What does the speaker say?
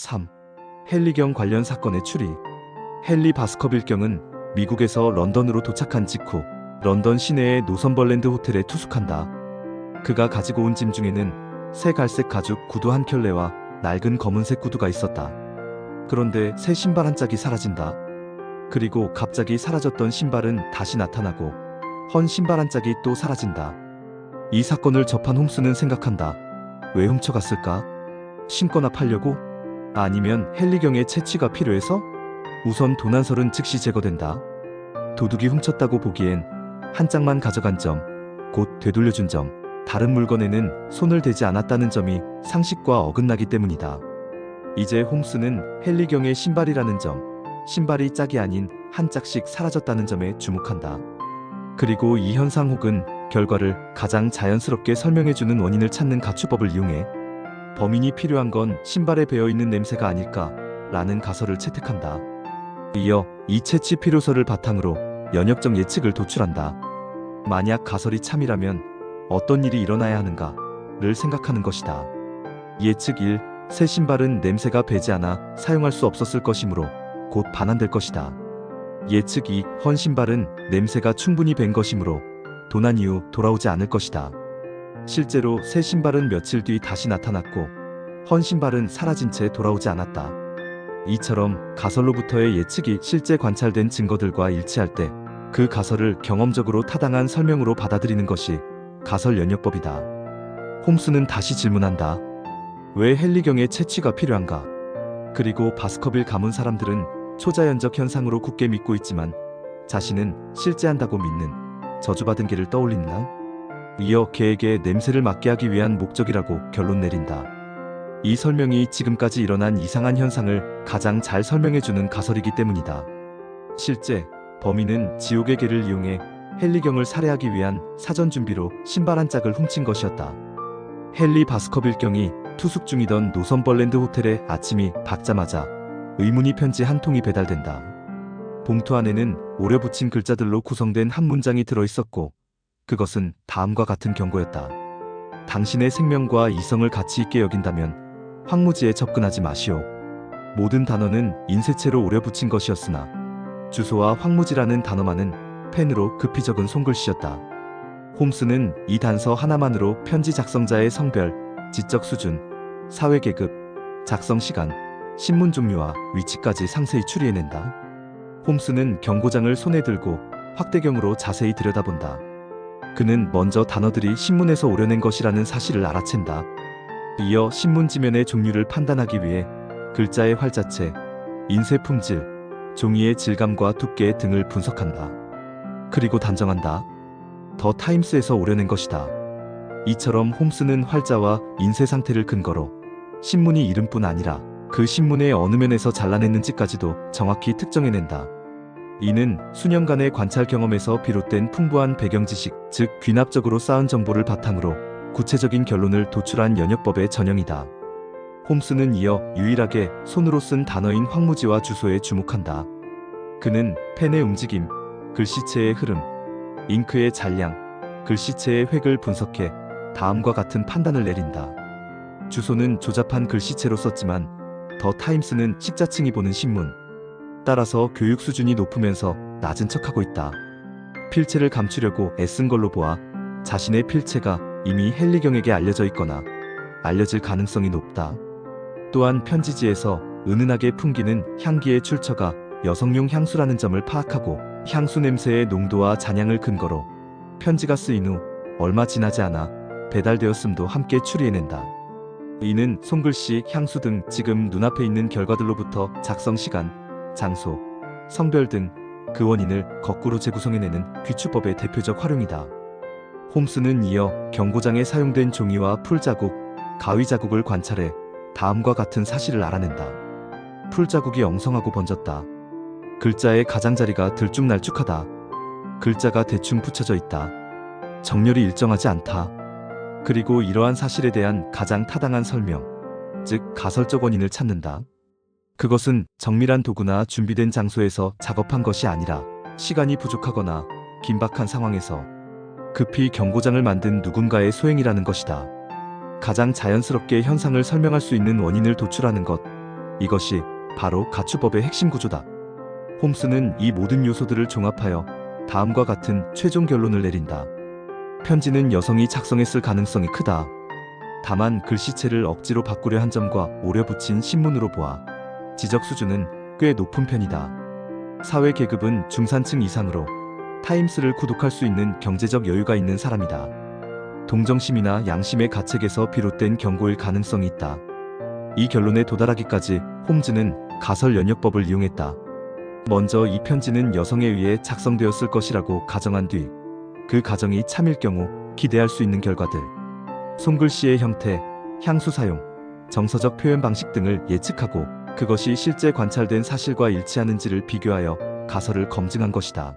3. 헨리경 관련 사건의 추리. 헨리 바스커빌경은 미국에서 런던으로 도착한 직후 런던 시내의 노선벌랜드 호텔에 투숙한다. 그가 가지고 온 짐 중에는 새 갈색 가죽 구두 한 켤레와 낡은 검은색 구두가 있었다. 그런데 새 신발 한 짝이 사라진다. 그리고 갑자기 사라졌던 신발은 다시 나타나고 헌 신발 한 짝이 또 사라진다. 이 사건을 접한 홈스는 생각한다. 왜 훔쳐갔을까? 신거나 팔려고? 아니면 헨리경의 채취가 필요해서? 우선 도난설은 즉시 제거된다. 도둑이 훔쳤다고 보기엔 한 짝만 가져간 점, 곧 되돌려준 점, 다른 물건에는 손을 대지 않았다는 점이 상식과 어긋나기 때문이다. 이제 홈스는 헨리경의 신발이라는 점, 신발이 짝이 아닌 한 짝씩 사라졌다는 점에 주목한다. 그리고 이 현상 혹은 결과를 가장 자연스럽게 설명해주는 원인을 찾는 가추법을 이용해 범인이 필요한 건 신발에 배어있는 냄새가 아닐까 라는 가설을 채택한다. 이어 이 채취 필요서를 바탕으로 연역적 예측을 도출한다. 만약 가설이 참이라면 어떤 일이 일어나야 하는가를 생각하는 것이다. 예측 1. 새 신발은 냄새가 배지 않아 사용할 수 없었을 것이므로 곧 반환될 것이다. 예측 2. 헌 신발은 냄새가 충분히 밴 것이므로 도난 이후 돌아오지 않을 것이다. 실제로 새 신발은 며칠 뒤 다시 나타났고 헌 신발은 사라진 채 돌아오지 않았다. 이처럼 가설로부터의 예측이 실제 관찰된 증거들과 일치할 때 그 가설을 경험적으로 타당한 설명으로 받아들이는 것이 가설 연역법이다. 홈스는 다시 질문한다. 왜 헨리경의 채취가 필요한가? 그리고 바스커빌 가문 사람들은 초자연적 현상으로 굳게 믿고 있지만 자신은 실제한다고 믿는 저주받은 개를 떠올린다. 이어 개에게 냄새를 맡게 하기 위한 목적이라고 결론 내린다. 이 설명이 지금까지 일어난 이상한 현상을 가장 잘 설명해주는 가설이기 때문이다. 실제 범인은 지옥의 개를 이용해 헨리경을 살해하기 위한 사전 준비로 신발 한 짝을 훔친 것이었다. 헨리 바스커빌경이 투숙 중이던 노선벌랜드 호텔에 아침이 밝자마자 의문의 편지 한 통이 배달된다. 봉투 안에는 오려 붙인 글자들로 구성된 한 문장이 들어있었고 그것은 다음과 같은 경고였다. 당신의 생명과 이성을 가치 있게 여긴다면 황무지에 접근하지 마시오. 모든 단어는 인쇄체로 오려 붙인 것이었으나 주소와 황무지라는 단어만은 펜으로 급히 적은 손글씨였다. 홈스는 이 단서 하나만으로 편지 작성자의 성별, 지적 수준, 사회 계급, 작성 시간, 신문 종류와 위치까지 상세히 추리해낸다. 홈스는 경고장을 손에 들고 확대경으로 자세히 들여다본다. 그는 먼저 단어들이 신문에서 오려낸 것이라는 사실을 알아챈다. 이어 신문 지면의 종류를 판단하기 위해 글자의 활자체, 인쇄 품질, 종이의 질감과 두께 등을 분석한다. 그리고 단정한다. 더 타임스에서 오려낸 것이다. 이처럼 홈스는 활자와 인쇄 상태를 근거로 신문이 이름뿐 아니라 그 신문의 어느 면에서 잘라냈는지까지도 정확히 특정해낸다. 이는 수년간의 관찰 경험에서 비롯된 풍부한 배경 지식, 즉 귀납적으로 쌓은 정보를 바탕으로 구체적인 결론을 도출한 연역법의 전형이다. 홈스는 이어 유일하게 손으로 쓴 단어인 황무지와 주소에 주목한다. 그는 펜의 움직임, 글씨체의 흐름, 잉크의 잔량, 글씨체의 획을 분석해 다음과 같은 판단을 내린다. 주소는 조잡한 글씨체로 썼지만 더 타임스는 식자층이 보는 신문. 따라서 교육 수준이 높으면서 낮은 척하고 있다. 필체를 감추려고 애쓴 걸로 보아 자신의 필체가 이미 헨리경에게 알려져 있거나 알려질 가능성이 높다. 또한 편지지에서 은은하게 풍기는 향기의 출처가 여성용 향수라는 점을 파악하고 향수 냄새의 농도와 잔향을 근거로 편지가 쓰인 후 얼마 지나지 않아 배달되었음도 함께 추리해낸다. 이는 손글씨, 향수 등 지금 눈앞에 있는 결과들로부터 작성 시간, 장소, 성별 등 그 원인을 거꾸로 재구성해내는 귀추법의 대표적 활용이다. 홈스는 이어 경고장에 사용된 종이와 풀자국, 가위자국을 관찰해 다음과 같은 사실을 알아낸다. 풀자국이 엉성하고 번졌다. 글자의 가장자리가 들쭉날쭉하다. 글자가 대충 붙여져 있다. 정렬이 일정하지 않다. 그리고 이러한 사실에 대한 가장 타당한 설명, 즉 가설적 원인을 찾는다. 그것은 정밀한 도구나 준비된 장소에서 작업한 것이 아니라 시간이 부족하거나 긴박한 상황에서 급히 경고장을 만든 누군가의 소행이라는 것이다. 가장 자연스럽게 현상을 설명할 수 있는 원인을 도출하는 것, 이것이 바로 가축법의 핵심 구조다. 홈스는 이 모든 요소들을 종합하여 다음과 같은 최종 결론을 내린다. 편지는 여성이 작성했을 가능성이 크다. 다만 글씨체를 억지로 바꾸려 한 점과 오려 붙인 신문으로 보아 지적 수준은 꽤 높은 편이다. 사회 계급은 중산층 이상으로 타임스를 구독할 수 있는 경제적 여유가 있는 사람이다. 동정심이나 양심의 가책에서 비롯된 경고일 가능성이 있다. 이 결론에 도달하기까지 홈즈는 가설 연역법을 이용했다. 먼저 이 편지는 여성에 의해 작성되었을 것이라고 가정한 뒤 그 가정이 참일 경우 기대할 수 있는 결과들, 손글씨의 형태, 향수 사용, 정서적 표현 방식 등을 예측하고 그것이 실제 관찰된 사실과 일치하는지를 비교하여 가설을 검증한 것이다.